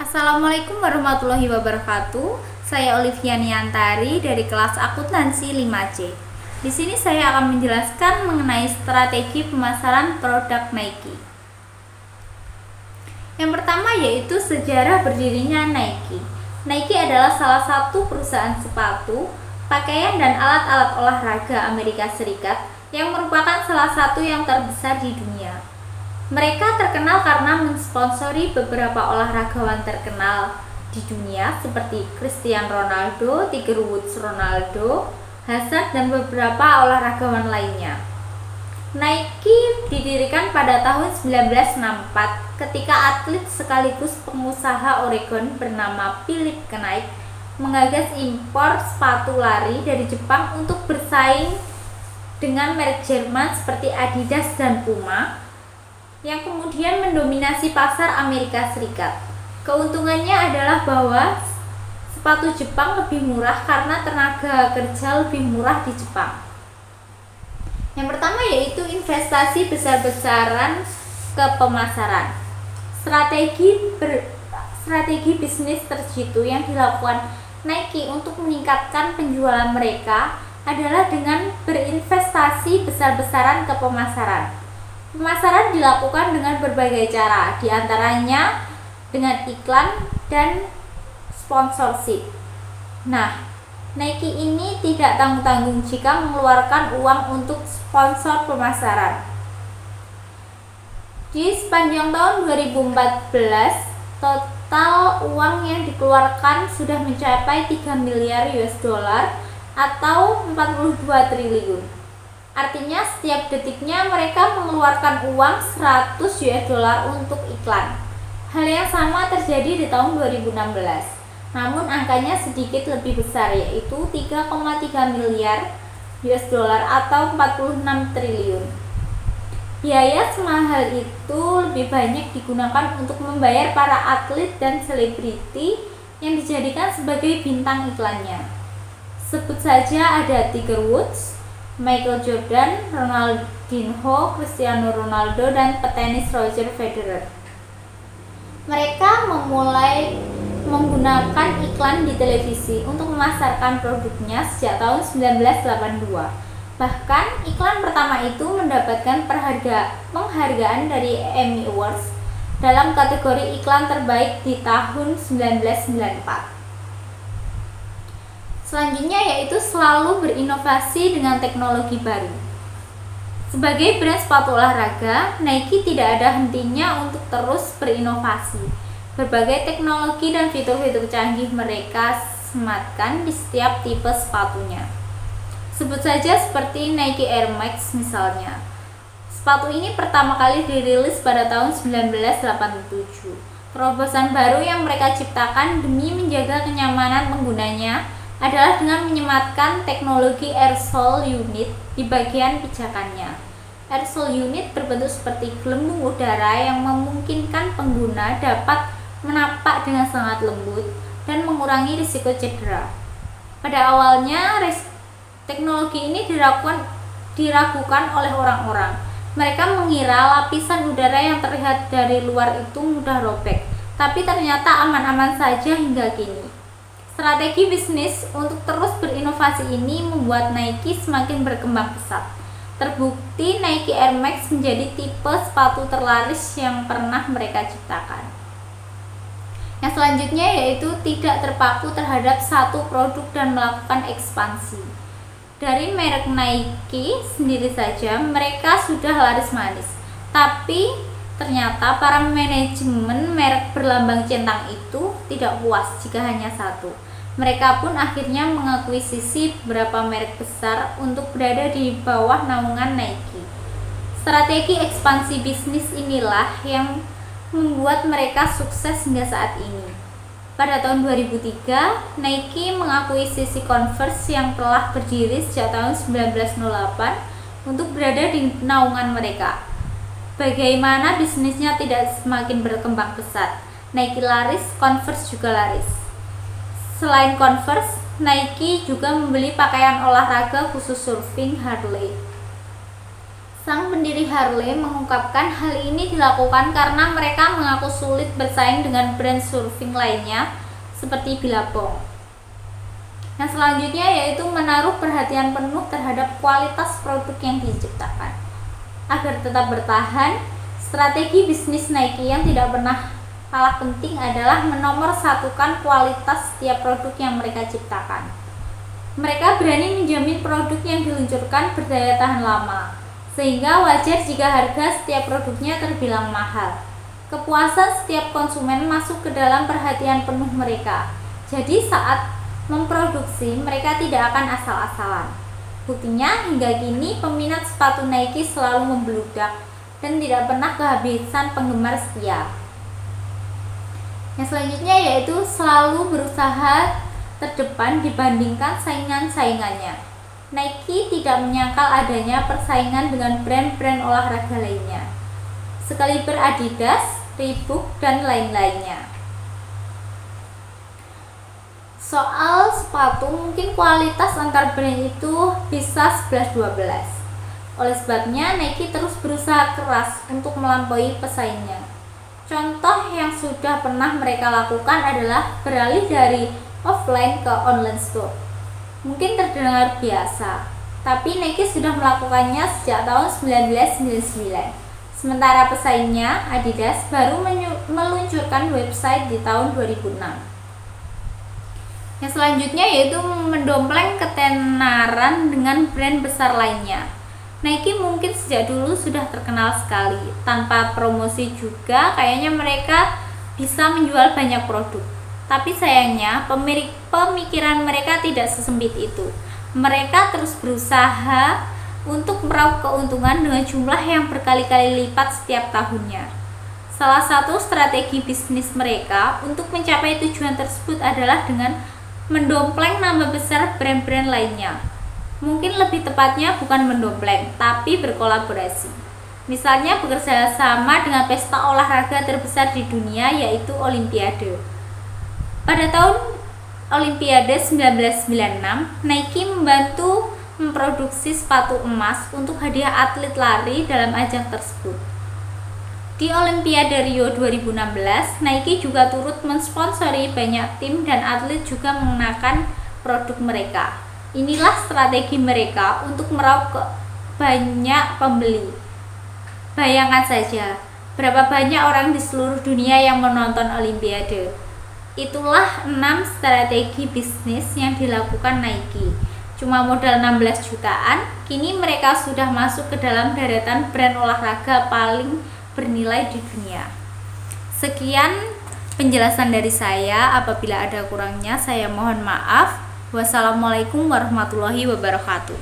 Assalamualaikum warahmatullahi wabarakatuh. Saya Olivia Niantari dari kelas akuntansi 5C. Di sini saya akan menjelaskan mengenai strategi pemasaran produk Nike. Yang pertama yaitu sejarah berdirinya Nike. Nike adalah salah satu perusahaan sepatu, pakaian dan alat-alat olahraga Amerika Serikat yang merupakan salah satu yang terbesar di dunia. Mereka terkenal karena mensponsori beberapa olahragawan terkenal di dunia seperti Cristiano Ronaldo, Tiger Woods, Ronaldo, Hazard, dan beberapa olahragawan lainnya. Nike didirikan pada tahun 1964 ketika atlet sekaligus pengusaha Oregon bernama Philip Knight menggagas impor sepatu lari dari Jepang untuk bersaing dengan merek Jerman seperti Adidas dan Puma yang kemudian mendominasi pasar Amerika Serikat. Keuntungannya adalah bahwa sepatu Jepang lebih murah karena tenaga kerja lebih murah di Jepang. Yang pertama yaitu investasi besar-besaran ke pemasaran. Strategi bisnis terjitu yang dilakukan Nike untuk meningkatkan penjualan mereka adalah dengan berinvestasi besar-besaran ke pemasaran. Pemasaran dilakukan dengan berbagai cara, diantaranya dengan iklan dan sponsorship. Nah, Nike ini tidak tanggung-tanggung jika mengeluarkan uang untuk sponsor pemasaran. Di sepanjang tahun 2014, total uang yang dikeluarkan sudah mencapai 3 miliar US dollar atau 42 triliun. Artinya setiap detiknya mereka mengeluarkan uang 100 US dollar untuk iklan. Hal yang sama terjadi di tahun 2016. Namun angkanya sedikit lebih besar yaitu 3,3 miliar US dollar atau 46 triliun. Biaya semahal itu lebih banyak digunakan untuk membayar para atlet dan selebriti yang dijadikan sebagai bintang iklannya. Sebut saja ada Tiger Woods, Michael Jordan, Ronaldinho, Cristiano Ronaldo, dan petenis Roger Federer. Mereka memulai menggunakan iklan di televisi untuk memasarkan produknya sejak tahun 1982. Bahkan iklan pertama itu mendapatkan penghargaan dari Emmy Awards dalam kategori iklan terbaik di tahun 1994. Selanjutnya yaitu selalu berinovasi dengan teknologi baru. Sebagai brand sepatu olahraga, Nike tidak ada hentinya untuk terus berinovasi. Berbagai teknologi dan fitur-fitur canggih mereka sematkan di setiap tipe sepatunya. Sebut saja seperti Nike Air Max misalnya. Sepatu ini pertama kali dirilis pada tahun 1987. Terobosan baru yang mereka ciptakan demi menjaga kenyamanan penggunanya adalah dengan menyematkan teknologi airsole unit di bagian pijakannya. Airsole unit berbentuk seperti gelembung udara yang memungkinkan pengguna dapat menapak dengan sangat lembut dan mengurangi risiko cedera. Pada awalnya, teknologi ini diragukan oleh orang-orang. Mereka mengira lapisan udara yang terlihat dari luar itu mudah robek, tapi ternyata aman-aman saja hingga kini. Strategi bisnis untuk terus berinovasi ini membuat Nike semakin berkembang pesat. Terbukti Nike Air Max menjadi tipe sepatu terlaris yang pernah mereka ciptakan. Yang selanjutnya yaitu tidak terpaku terhadap satu produk dan melakukan ekspansi. Dari merek Nike sendiri saja mereka sudah laris manis. Tapi ternyata para manajemen merek berlambang centang itu tidak puas jika hanya satu. Mereka pun akhirnya mengakuisisi beberapa merek besar untuk berada di bawah naungan Nike. Strategi ekspansi bisnis inilah yang membuat mereka sukses hingga saat ini. Pada tahun 2003, Nike mengakuisisi Converse yang telah berdiri sejak tahun 1908 untuk berada di naungan mereka. Bagaimana bisnisnya tidak semakin berkembang pesat? Nike laris, Converse juga laris. Selain Converse, Nike juga membeli pakaian olahraga khusus surfing Harley. Sang pendiri Harley mengungkapkan hal ini dilakukan karena mereka mengaku sulit bersaing dengan brand surfing lainnya seperti Billabong. Yang selanjutnya yaitu menaruh perhatian penuh terhadap kualitas produk yang diciptakan. Agar tetap bertahan, strategi bisnis Nike yang tidak pernah kalah penting adalah menomorsatukan kualitas setiap produk yang mereka ciptakan. Mereka berani menjamin produk yang diluncurkan berdaya tahan lama, sehingga wajar jika harga setiap produknya terbilang mahal. Kepuasan setiap konsumen masuk ke dalam perhatian penuh mereka. Jadi saat memproduksi, mereka tidak akan asal-asalan. Buktinya hingga kini peminat sepatu Nike selalu membludak dan tidak pernah kehabisan penggemar setia. Yang selanjutnya yaitu selalu berusaha terdepan dibandingkan saingan-saingannya. Nike tidak menyangkal adanya persaingan dengan brand-brand olahraga lainnya, sekaliber Adidas, Reebok, dan lain-lainnya. Soal sepatu, mungkin kualitas antar brand itu bisa 11-12. Oleh sebabnya, Nike terus berusaha keras untuk melampaui pesaingnya. Contoh yang sudah pernah mereka lakukan adalah beralih dari offline ke online store. Mungkin terdengar biasa, tapi Nike sudah melakukannya sejak tahun 1999. Sementara pesaingnya, Adidas, baru meluncurkan website di tahun 2006. Yang selanjutnya yaitu mendompleng ketenaran dengan brand besar lainnya. Nike mungkin sejak dulu sudah terkenal sekali. Tanpa promosi juga, kayaknya mereka bisa menjual banyak produk. Tapi sayangnya, pemikiran mereka tidak sesempit itu. Mereka terus berusaha untuk meraup keuntungan dengan jumlah yang berkali-kali lipat setiap tahunnya. Salah satu strategi bisnis mereka untuk mencapai tujuan tersebut adalah dengan mendompleng nama besar brand-brand lainnya. Mungkin lebih tepatnya bukan mendompleng, tapi berkolaborasi. Misalnya bekerja sama dengan pesta olahraga terbesar di dunia, yaitu Olimpiade. Pada tahun Olimpiade 1996, Nike membantu memproduksi sepatu emas untuk hadiah atlet lari dalam ajang tersebut. Di Olimpiade Rio 2016, Nike juga turut mensponsori banyak tim dan atlet juga mengenakan produk mereka. Inilah strategi mereka untuk meraup banyak pembeli. Bayangkan saja, berapa banyak orang di seluruh dunia yang menonton Olimpiade. Itulah 6 strategi bisnis yang dilakukan Nike. Cuma modal 16 jutaan, kini mereka sudah masuk ke dalam deretan brand olahraga paling bernilai di dunia. Sekian penjelasan dari saya. Apabila ada kurangnya, saya mohon maaf. Wassalamualaikum warahmatullahi wabarakatuh.